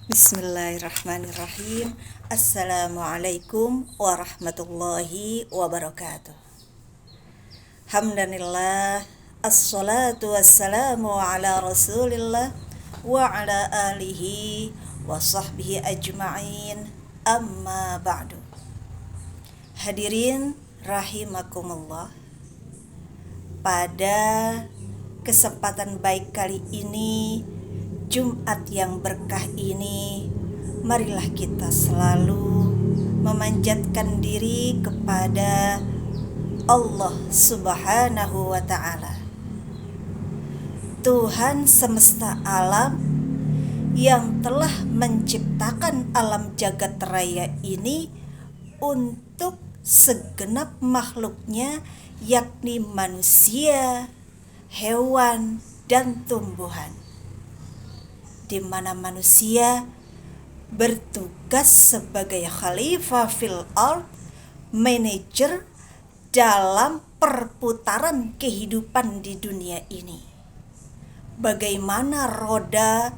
Bismillahirrahmanirrahim. Assalamualaikum warahmatullahi wabarakatuh. Hamdanillah, assalatu wassalamu ala rasulillah wa ala alihi wa sahbihi ajma'in, amma ba'du. Hadirin rahimakumullah, pada kesempatan baik kali ini, Jumat yang berkah ini, marilah kita selalu memanjatkan diri kepada Allah Subhanahu wa ta'ala, Tuhan semesta alam yang telah menciptakan alam jagat raya ini untuk segenap makhluknya, yakni manusia, hewan, dan tumbuhan, di mana manusia bertugas sebagai khalifah fil ard, manajer dalam perputaran kehidupan di dunia ini. Bagaimana roda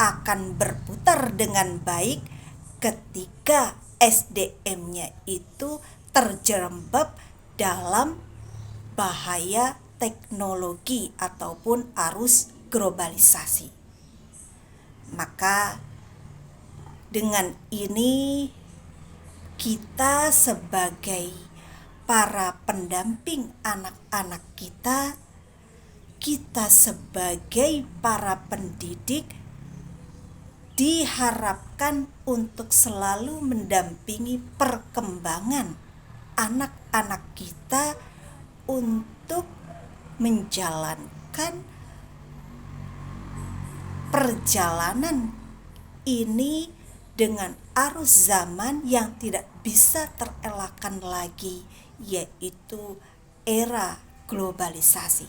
akan berputar dengan baik ketika SDM-nya itu terjerembab dalam bahaya teknologi ataupun arus globalisasi. Maka dengan ini kita sebagai para pendamping anak-anak kita sebagai para pendidik diharapkan untuk selalu mendampingi perkembangan anak-anak kita untuk menjalankan perjalanan ini dengan arus zaman yang tidak bisa terelakkan lagi, yaitu era globalisasi.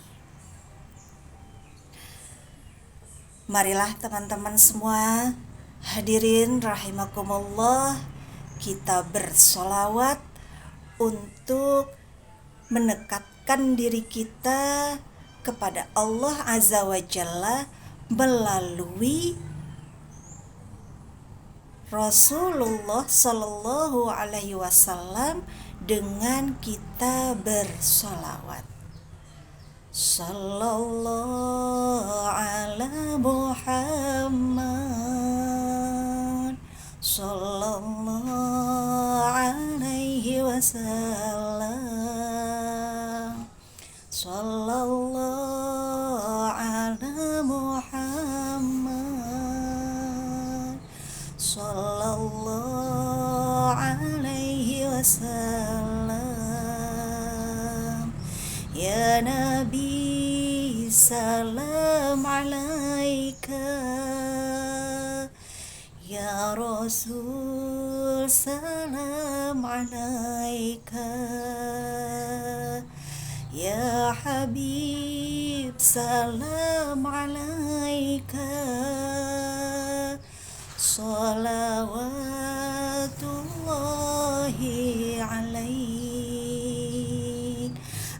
Marilah teman-teman semua, hadirin rahimakumullah, kita bersolawat untuk mendekatkan diri kita kepada Allah Azza wa Jalla melalui Rasulullah Sallallahu Alaihi Wasallam dengan kita bersolawat. Sallallahu ala Muhammad Sallallahu Alaihi Wasallam Sallallahu ala Muhammad Sallallahu Alaihi Wasallam. Ya Nabi, salam alaika. Ya Rasul, salam alaika. Ya Habib, salam alaika. Salawatullahi alaik.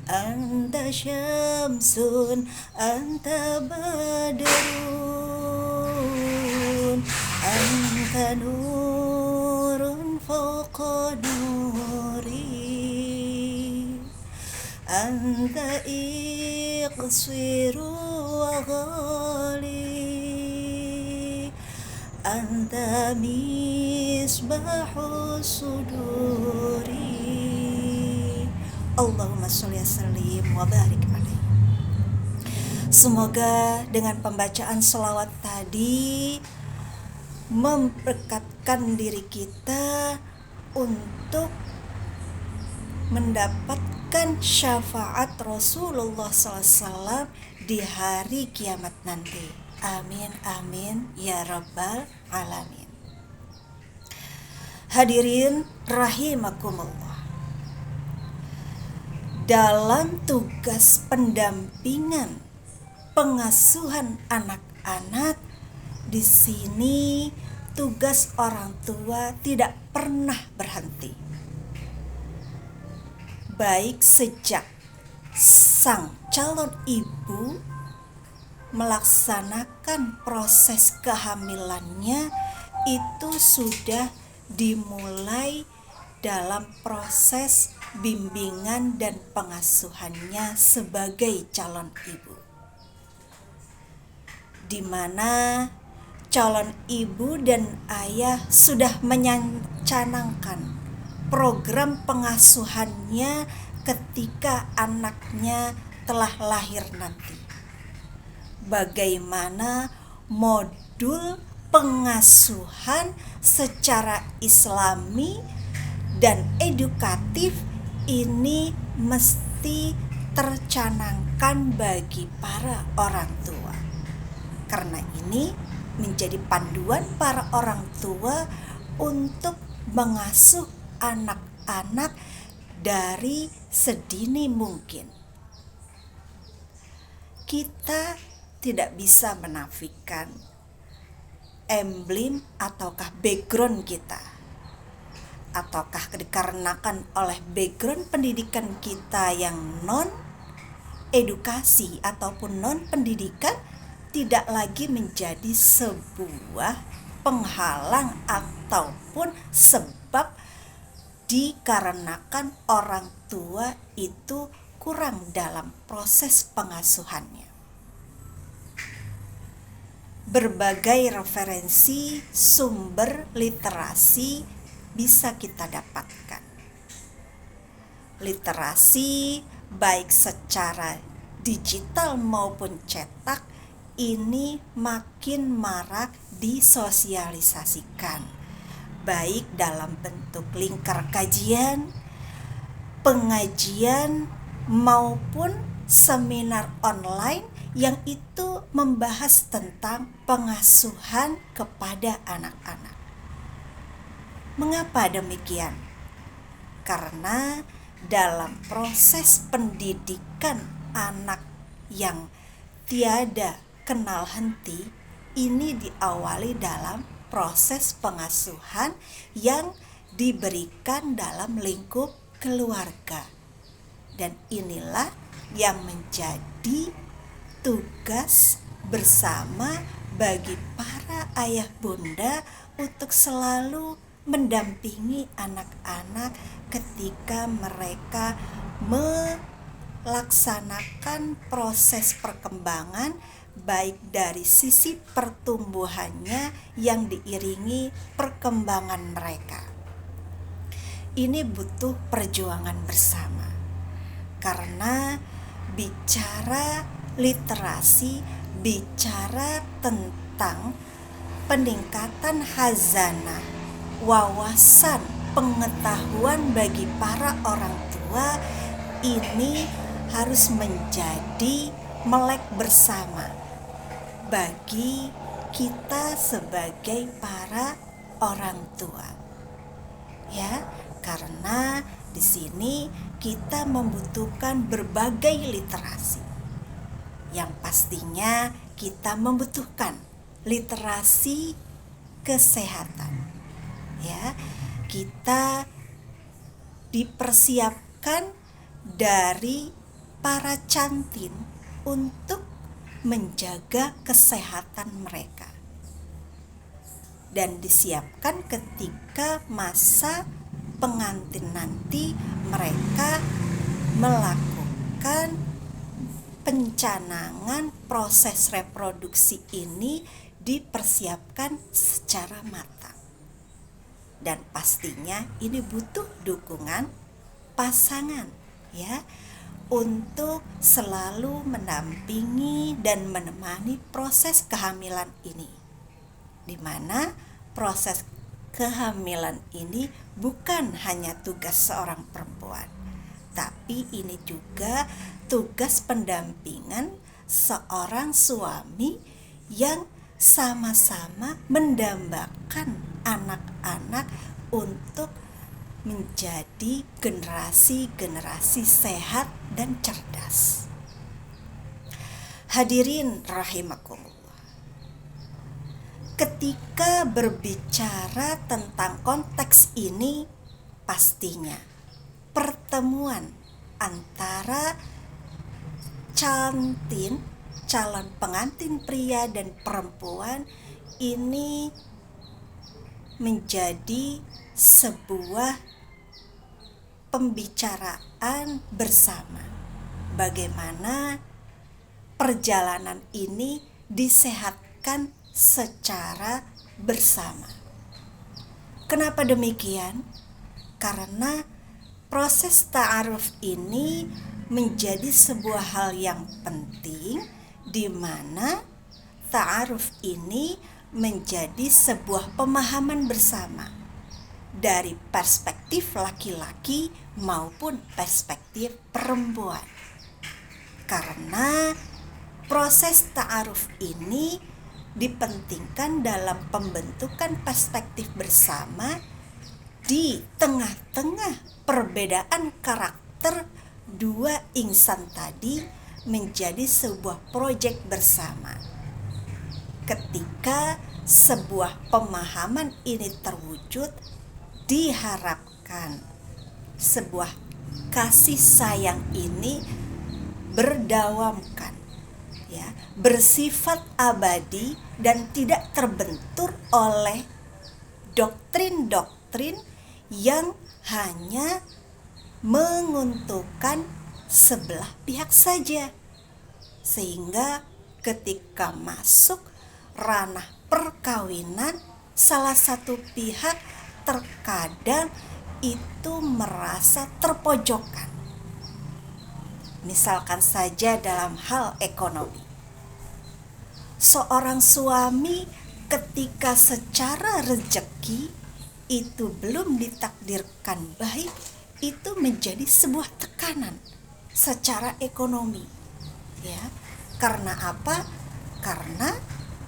Anta syamsun, anta badrun, anta nurun fawqa nuri, anta iqsiru wa ghali, anta misbahu suduri. Allahumma sholli sallim wa barik alaihi. Semoga dengan pembacaan selawat tadi memberkatkan diri kita untuk mendapatkan syafaat Rasulullah SAW di hari kiamat nanti. Amin amin ya rabbal alamin. Hadirin rahimakumullah, dalam tugas pendampingan pengasuhan anak-anak, di sini tugas orang tua tidak pernah berhenti, baik sejak sang calon ibu melaksanakan proses kehamilannya itu sudah dimulai dalam proses bimbingan dan pengasuhannya sebagai calon ibu, di mana calon ibu dan ayah sudah mencanangkan program pengasuhannya ketika anaknya telah lahir nanti. Bagaimana modul pengasuhan secara Islami dan edukatif ini mesti tercanangkan bagi para orang tua. Karena ini menjadi panduan para orang tua untuk mengasuh anak-anak dari sedini mungkin. Kita tidak bisa menafikan emblem ataukah background kita, ataukah dikarenakan oleh background pendidikan kita yang non edukasi ataupun non pendidikan tidak lagi menjadi sebuah penghalang ataupun sebab dikarenakan orang tua itu kurang dalam proses pengasuhannya. Berbagai referensi sumber literasi bisa kita dapatkan. Literasi baik secara digital maupun cetak ini makin marak disosialisasikan, baik dalam bentuk lingkar kajian, pengajian maupun seminar online yang itu membahas tentang pengasuhan kepada anak-anak. Mengapa demikian? Karena dalam proses pendidikan anak yang tiada kenal henti ini diawali dalam proses pengasuhan yang diberikan dalam lingkup keluarga. Dan inilah yang menjadi tugas bersama bagi para ayah bunda untuk selalu mendampingi anak-anak ketika mereka melaksanakan proses perkembangan, baik dari sisi pertumbuhannya yang diiringi perkembangan mereka. Ini butuh perjuangan bersama, karena bicara literasi, bicara tentang peningkatan khazanah, wawasan pengetahuan bagi para orang tua ini harus menjadi melek bersama bagi kita sebagai para orang tua. Ya, karena di sini kita membutuhkan berbagai literasi. Yang pastinya kita membutuhkan literasi kesehatan. Ya, kita dipersiapkan dari para cantin untuk menjaga kesehatan mereka. Dan disiapkan ketika masa pengantin nanti mereka melakukan pencanangan proses reproduksi ini dipersiapkan secara matang. Dan pastinya ini butuh dukungan pasangan ya untuk selalu mendampingi dan menemani proses kehamilan ini. Di mana proses kehamilan ini bukan hanya tugas seorang perempuan, tapi ini juga tugas pendampingan seorang suami yang sama-sama mendambakan anak-anak untuk menjadi generasi-generasi sehat dan cerdas. Hadirin rahimakumullah. Ketika berbicara tentang konteks ini, pastinya pertemuan antara cantin calon pengantin pria dan perempuan ini menjadi sebuah pembicaraan bersama bagaimana perjalanan ini disehatkan secara bersama. Kenapa demikian? Karena proses ta'aruf ini menjadi sebuah hal yang penting, di mana ta'aruf ini menjadi sebuah pemahaman bersama dari perspektif laki-laki maupun perspektif perempuan. Karena proses ta'aruf ini dipentingkan dalam pembentukan perspektif bersama di tengah-tengah perbedaan karakter dua insan tadi menjadi sebuah proyek bersama. Ketika sebuah pemahaman ini terwujud, diharapkan sebuah kasih sayang ini berdawamkan, ya, bersifat abadi dan tidak terbentur oleh doktrin-doktrin yang hanya menguntungkan sebelah pihak saja, sehingga ketika masuk ranah perkawinan, salah satu pihak terkadang itu merasa terpojokkan. Misalkan saja dalam hal ekonomi, seorang suami ketika secara rezeki itu belum ditakdirkan baik, itu menjadi sebuah tekanan secara ekonomi, ya. Karena apa? Karena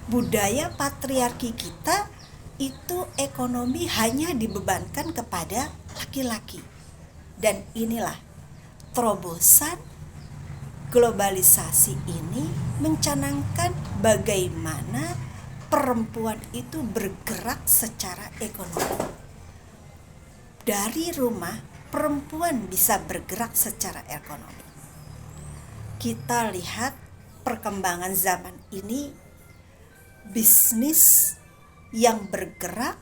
budaya patriarki kita itu ekonomi hanya dibebankan kepada laki-laki. Dan inilah terobosan globalisasi ini mencanangkan bagaimana perempuan itu bergerak secara ekonomi. Dari rumah, perempuan bisa bergerak secara ekonomi. Kita lihat perkembangan zaman ini, bisnis yang bergerak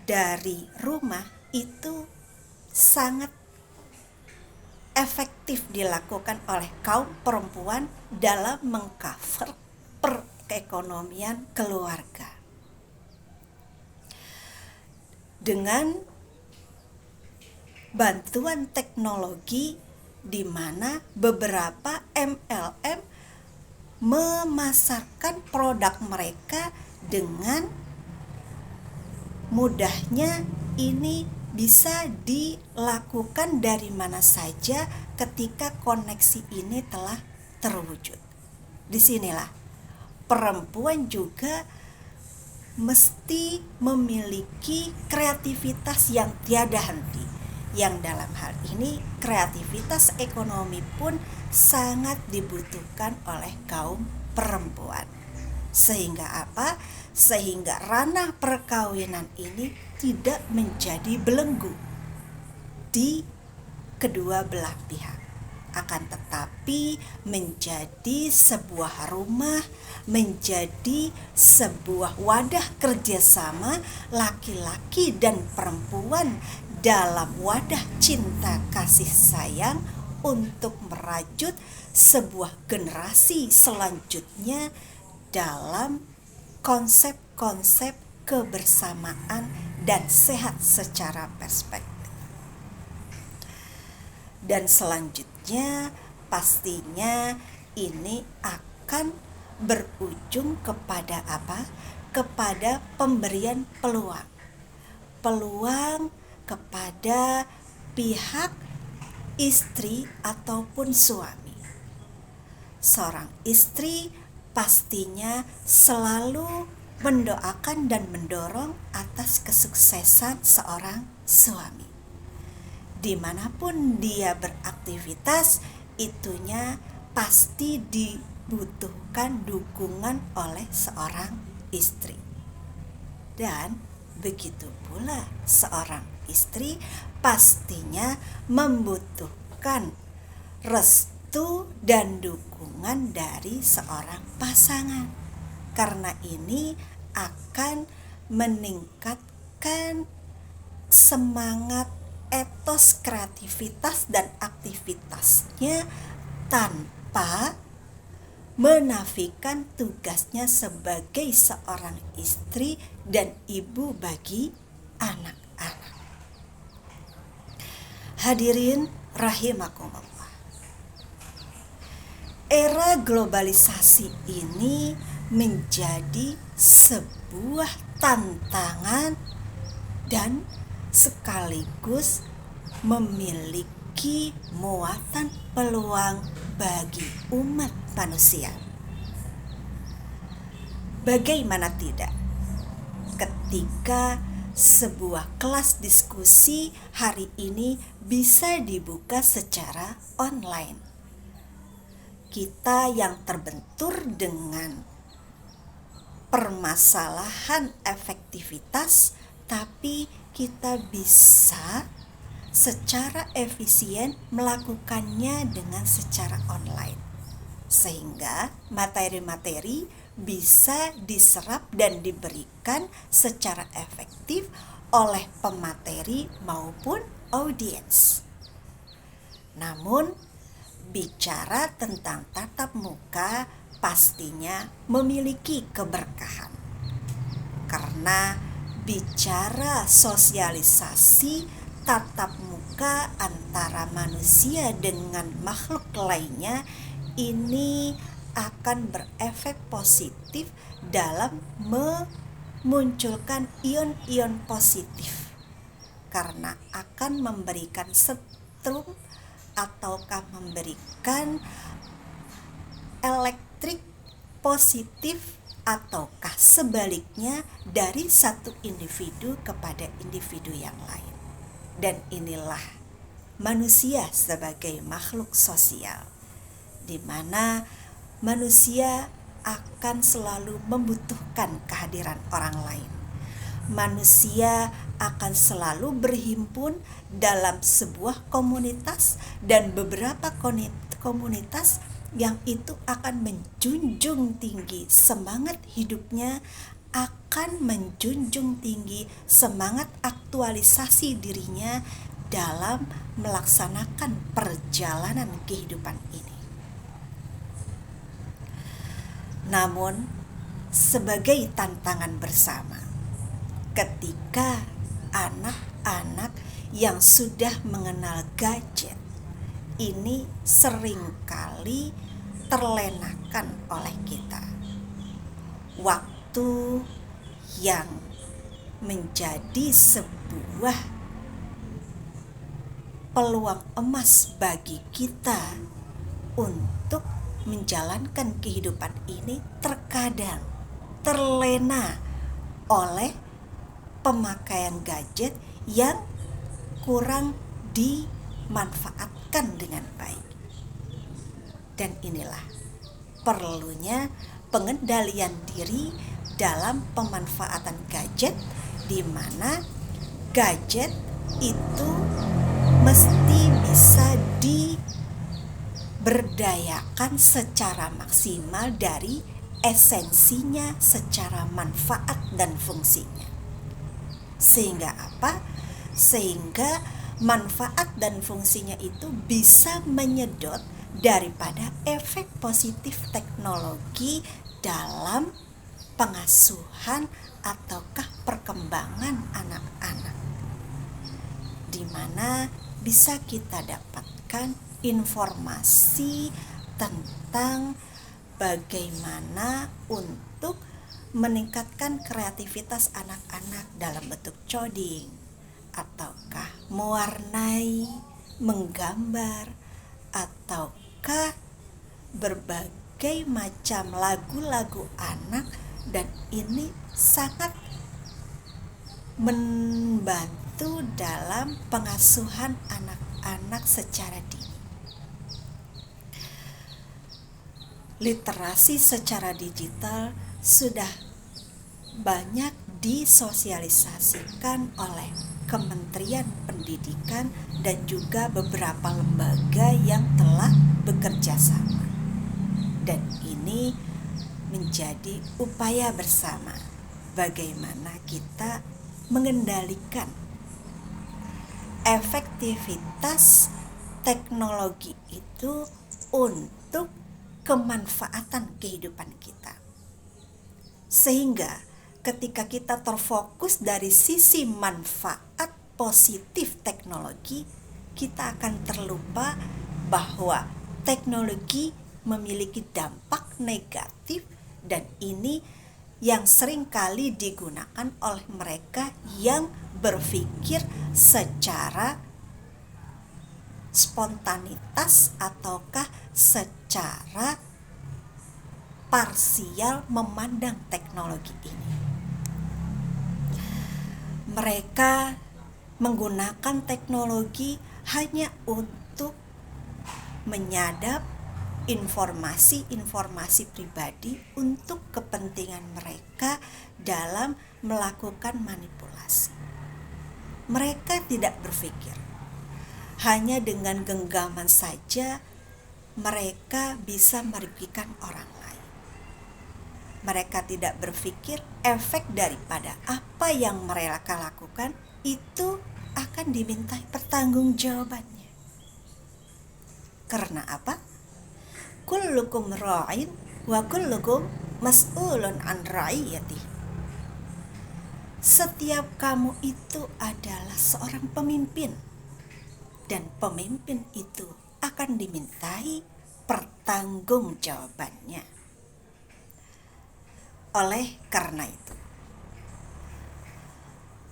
dari rumah itu sangat efektif dilakukan oleh kaum perempuan dalam mengcover perekonomian keluarga. Dengan bantuan teknologi, di mana beberapa MLM memasarkan produk mereka dengan mudahnya. Ini bisa dilakukan dari mana saja ketika koneksi ini telah terwujud. Disinilah perempuan juga mesti memiliki kreativitas yang tiada henti, yang dalam hal ini kreativitas ekonomi pun sangat dibutuhkan oleh kaum perempuan. Sehingga apa? Sehingga ranah perkawinan ini tidak menjadi belenggu di kedua belah pihak, akan tetapi menjadi sebuah rumah, menjadi sebuah wadah kerjasama laki-laki dan perempuan dalam wadah cinta kasih sayang untuk merajut sebuah generasi selanjutnya dalam konsep-konsep kebersamaan dan sehat secara perspektif. Dan selanjutnya pastinya ini akan berujung kepada apa? Kepada pemberian peluang. Peluang kepada pihak istri ataupun suami. Seorang istri pastinya selalu mendoakan dan mendorong atas kesuksesan seorang suami. Dimanapun dia beraktivitas, itunya pasti dibutuhkan dukungan oleh seorang istri. Dan begitu pula seorang istri pastinya membutuhkan restu restu dan dukungan dari seorang pasangan. Karena ini akan meningkatkan semangat, etos kreativitas dan aktivitasnya tanpa menafikan tugasnya sebagai seorang istri dan ibu bagi anak-anak. Hadirin rahimakumullah. Era globalisasi ini menjadi sebuah tantangan dan sekaligus memiliki muatan peluang bagi umat manusia. Bagaimana tidak ketika sebuah kelas diskusi hari ini bisa dibuka secara online. Kita yang terbentur dengan permasalahan efektivitas, tapi kita bisa secara efisien melakukannya dengan secara online, sehingga materi-materi bisa diserap dan diberikan secara efektif oleh pemateri maupun audiens. Namun, bicara tentang tatap muka pastinya memiliki keberkahan, karena bicara sosialisasi tatap muka antara manusia dengan makhluk lainnya ini akan berefek positif dalam memunculkan ion-ion positif, karena akan memberikan setrum ataukah memberikan elektrik positif ataukah sebaliknya dari satu individu kepada individu yang lain. Dan inilah manusia sebagai makhluk sosial, di mana manusia akan selalu membutuhkan kehadiran orang lain. Manusia akan selalu berhimpun dalam sebuah komunitas, dan beberapa komunitas yang itu akan menjunjung tinggi semangat hidupnya, akan menjunjung tinggi semangat aktualisasi dirinya dalam melaksanakan perjalanan kehidupan ini. Namun, sebagai tantangan bersama, ketika anak-anak yang sudah mengenal gadget ini seringkali terlenakan oleh kita. Waktu yang menjadi sebuah peluang emas bagi kita untuk menjalankan kehidupan ini terkadang terlena oleh pemakaian gadget yang kurang dimanfaatkan dengan baik. Dan inilah perlunya pengendalian diri dalam pemanfaatan gadget, di mana gadget itu mesti bisa diberdayakan secara maksimal dari esensinya secara manfaat dan fungsinya. Sehingga apa? Sehingga manfaat dan fungsinya itu bisa menyedot daripada efek positif teknologi dalam pengasuhan ataukah perkembangan anak-anak, di mana bisa kita dapatkan informasi tentang bagaimana untuk meningkatkan kreativitas anak-anak dalam bentuk coding, ataukah mewarnai, menggambar, ataukah berbagai macam lagu-lagu anak. Dan ini sangat membantu dalam pengasuhan anak-anak secara dini. Literasi secara digital sudah banyak disosialisasikan oleh Kementerian Pendidikan dan juga beberapa lembaga yang telah bekerja sama. Dan ini menjadi upaya bersama bagaimana kita mengendalikan efektivitas teknologi itu untuk kemanfaatan kehidupan kita. Sehingga ketika kita terfokus dari sisi manfaat positif teknologi, kita akan terlupa bahwa teknologi memiliki dampak negatif, dan ini yang sering kali digunakan oleh mereka yang berpikir secara spontanitas ataukah secara parsial memandang teknologi ini. Mereka menggunakan teknologi hanya untuk menyadap informasi pribadi untuk kepentingan mereka dalam melakukan manipulasi. Mereka tidak berpikir, hanya dengan genggaman saja mereka bisa merugikan orang lain. Mereka tidak berpikir efek daripada apa yang mereka lakukan itu akan dimintai pertanggungjawabannya. Karena apa? Kullukum ra'in wa kullukum mas'ulun an ra'iyati. Setiap kamu itu adalah seorang pemimpin, dan pemimpin itu akan dimintai pertanggungjawabannya. Oleh karena itu,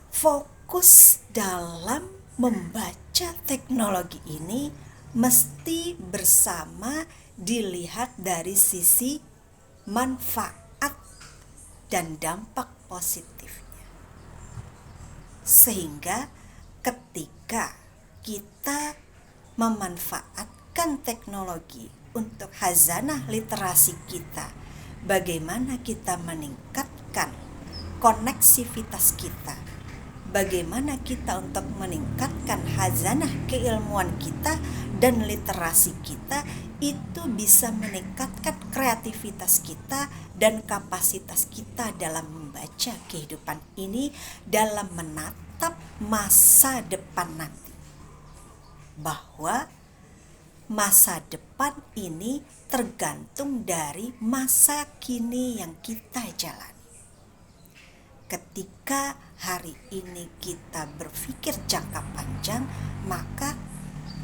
fokus dalam membaca teknologi ini mesti bersama dilihat dari sisi manfaat dan dampak positifnya. Sehingga ketika kita memanfaatkan teknologi untuk khazanah literasi kita, bagaimana kita meningkatkan koneksivitas kita, bagaimana kita untuk meningkatkan khazanah keilmuan kita dan literasi kita, itu bisa meningkatkan kreativitas kita dan kapasitas kita dalam membaca kehidupan ini, dalam menatap masa depan nanti. Bahwa masa depan ini tergantung dari masa kini yang kita jalani. Ketika hari ini kita berpikir jangka panjang, maka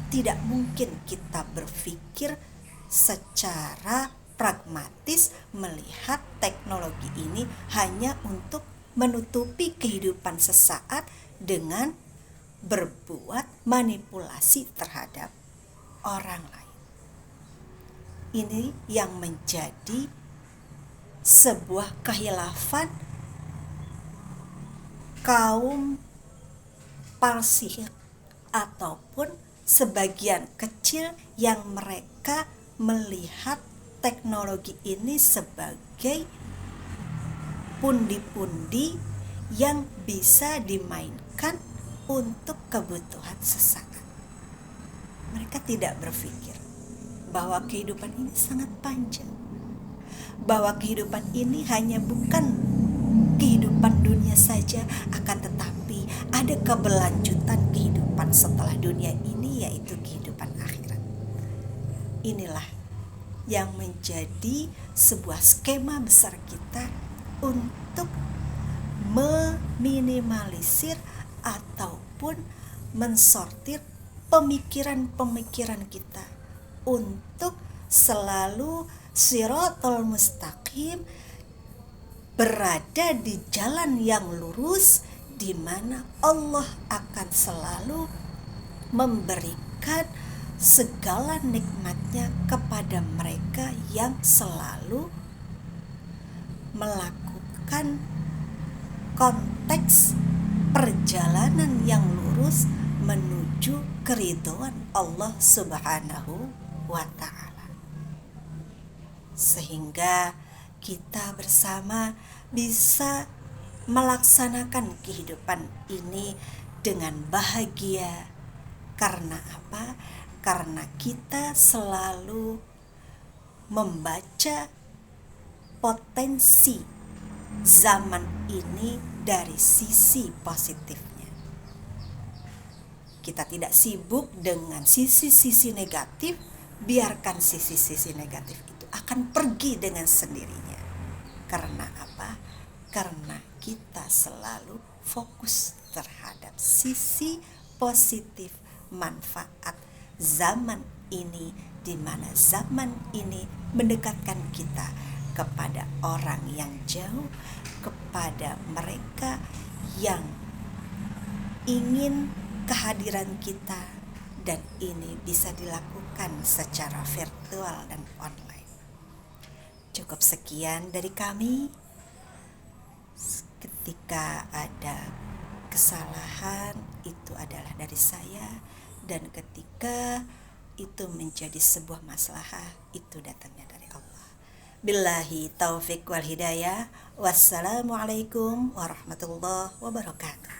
tidak mungkin kita berpikir secara pragmatis melihat teknologi ini hanya untuk menutupi kehidupan sesaat dengan berbuat manipulasi terhadap orang lain. Ini yang menjadi sebuah kehilafan kaum Parsi ataupun sebagian kecil yang mereka melihat teknologi ini sebagai pundi-pundi yang bisa dimainkan untuk kebutuhan sesaat. Mereka tidak berpikir bahwa kehidupan ini sangat panjang, bahwa kehidupan ini hanya bukan kehidupan dunia saja, akan tetapi ada keberlanjutan kehidupan setelah dunia ini, yaitu kehidupan akhirat. Inilah yang menjadi sebuah skema besar kita untuk meminimalisir ataupun mensortir pemikiran-pemikiran kita untuk selalu shiratal mustaqim, berada di jalan yang lurus, di mana Allah akan selalu memberikan segala nikmatnya kepada mereka yang selalu melakukan konteks perjalanan yang lurus menuju keridhaan Allah Subhanahu wa ta'ala. Sehingga kita bersama bisa melaksanakan kehidupan ini dengan bahagia. Karena apa? karena kita selalu membaca potensi zaman ini dari sisi positifnya. Kita tidak sibuk dengan sisi-sisi negatif, biarkan sisi-sisi negatif itu akan pergi dengan sendirinya. Karena apa? Karena kita selalu fokus terhadap sisi positif manfaat zaman ini, di mana zaman ini mendekatkan kita kepada orang yang jauh, kepada mereka yang ingin kehadiran kita, dan ini bisa dilakukan secara virtual dan online. Cukup sekian dari kami. Ketika ada kesalahan, itu adalah dari saya, dan ketika itu menjadi sebuah maslahah, itu datangnya dari Allah. Billahi taufiq wal hidayah. Wassalamualaikum warahmatullahi wabarakatuh.